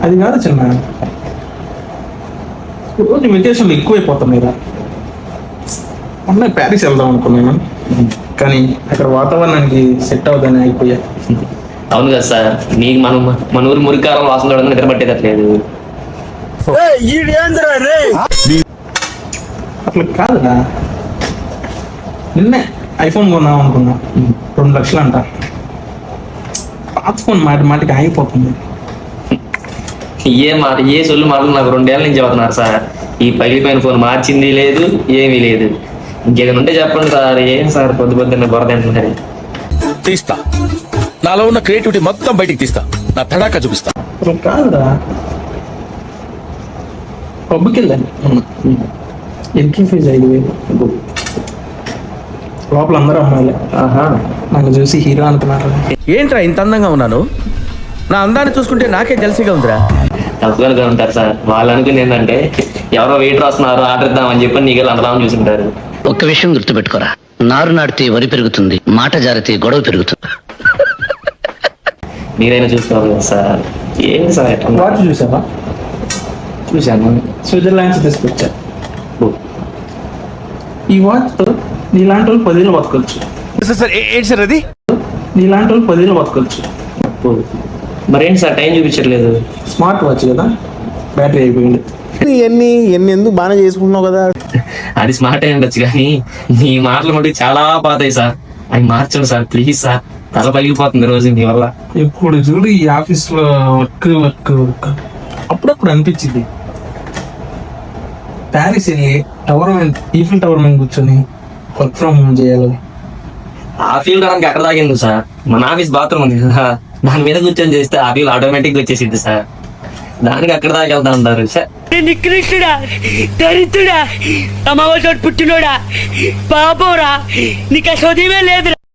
అది కాదు చిన్న, రోజు మెడిటేషన్లు ఎక్కువైపోతున్నాయి కదా. మొన్న ప్యారిస్ వెళ్దాం అనుకున్నాను, కానీ అక్కడ వాతావరణానికి సెట్ అవుదని అయిపోయా. అవును కదా సార్, నీకు మన ఊరు మురికారం వాసన చూడడం నిద్ర పట్టేదట్లేదు. అట్లా కాదురా, నిన్నే ఐఫోన్ కొన్నాం అనుకున్నా, 2 లక్షలు అంట. పాత ఫోన్ మాటికి ఆగిపోతుంది. ఏ సొల్లు మాటలు నాకు 2 ఏళ్ళ నుంచి చెబుతున్నారు సార్. ఈ పగిలిపోయిన ఫోన్ మార్చింది లేదు, ఏమీ లేదు. ఇంకేదైనా ఉంటే చెప్పండి సార్. ఏం సార్ పొద్దున్న బుర్ర తింటున్నారు. తీస్తా, నాలో ఉన్న క్రియేటివిటీ మొత్తం బయటికి తీస్తా, నా తడాకా చూపిస్తా. అట్లా కాదురా, పబ్కి వెళ్ళాను, ఎంట్రీ ఫీజు 5,000. లోపల అందరూ అమ్మాయిలే. నన్ను చూసి హీరో అనుకున్నారు. ఏంట్రా ఇంత అందంగా ఉన్నాను? నా అందాన్ని చూసుకుంటే నాకే జలసిగా ఉందిరా. తప్పుగా ఉంటారు సార్. వాళ్ళు అనుకుని ఏంటంటే ఎవరో వెయిటర్ వస్తున్నారు, ఆర్డర్ ఇద్దామని చెప్పి నీకు అందరం చూసుంటారు. ఒక్క విషయం గుర్తుపెట్టుకోరా, నారు నాటితే వరి పెరుగుతుంది, మాట జారితే గొడవ పెరుగుతుంది. మీరైనా చూసుకోవాలి కదా సార్. ఏంటి సార్ వాచ్ చూసావా? చూశాను. స్విట్జర్లాండ్ తీసుకొచ్చా. ఈ వాచ్ నీలాంటి వాళ్ళు 10 ఏళ్ళు బతకొచ్చు. ఏంటి సార్ అది? నీలాంటి వాళ్ళు 10 ఏళ్ళు బతకొచ్చు. మరేంటి సార్ టైం చూపించట్లేదు? స్మార్ట్ వాచ్ కదా, బ్యాటరీ అయిపోయింది. ఎన్ని ఎందుకు బాగానే చేసుకుంటున్నావు కదా. అది స్మార్ట్ అయి ఉండొచ్చు, కానీ నీ మాటలు మటుకు చాలా పాతాయి సార్. అవి మార్చండి సార్ ప్లీజ్ సార్. తల పగిలిపోతుంది రోజు మీ వల్ల. ఇప్పుడు చూడు ఈ ఆఫీస్ లో వర్క్ అప్పుడప్పుడు అనిపించింది ప్యారిస్ వెళ్ళి ఈఫిల్ టవర్ మీద కూర్చొని వర్క్ ఫ్రమ్ హోమ్ చేయాలి. ఆ ఫీల్ రావడానికి ఎక్కడ దాగింది సార్? మన ఆఫీస్ బాత్రూమ్ ఉంది కదా, దాని మీద కూర్చొని చేస్తే ఆ ఫీల్ ఆటోమేటిక్ వచ్చేసింది సార్. దానికి అక్కడ దాకా వెళ్తా ఉంటారు సార్. నికృష్టుడా, దరిద్రుడా, అమ్మవారి పుట్టినోడా, పాపోరా, నీకు చదివే లేదురా.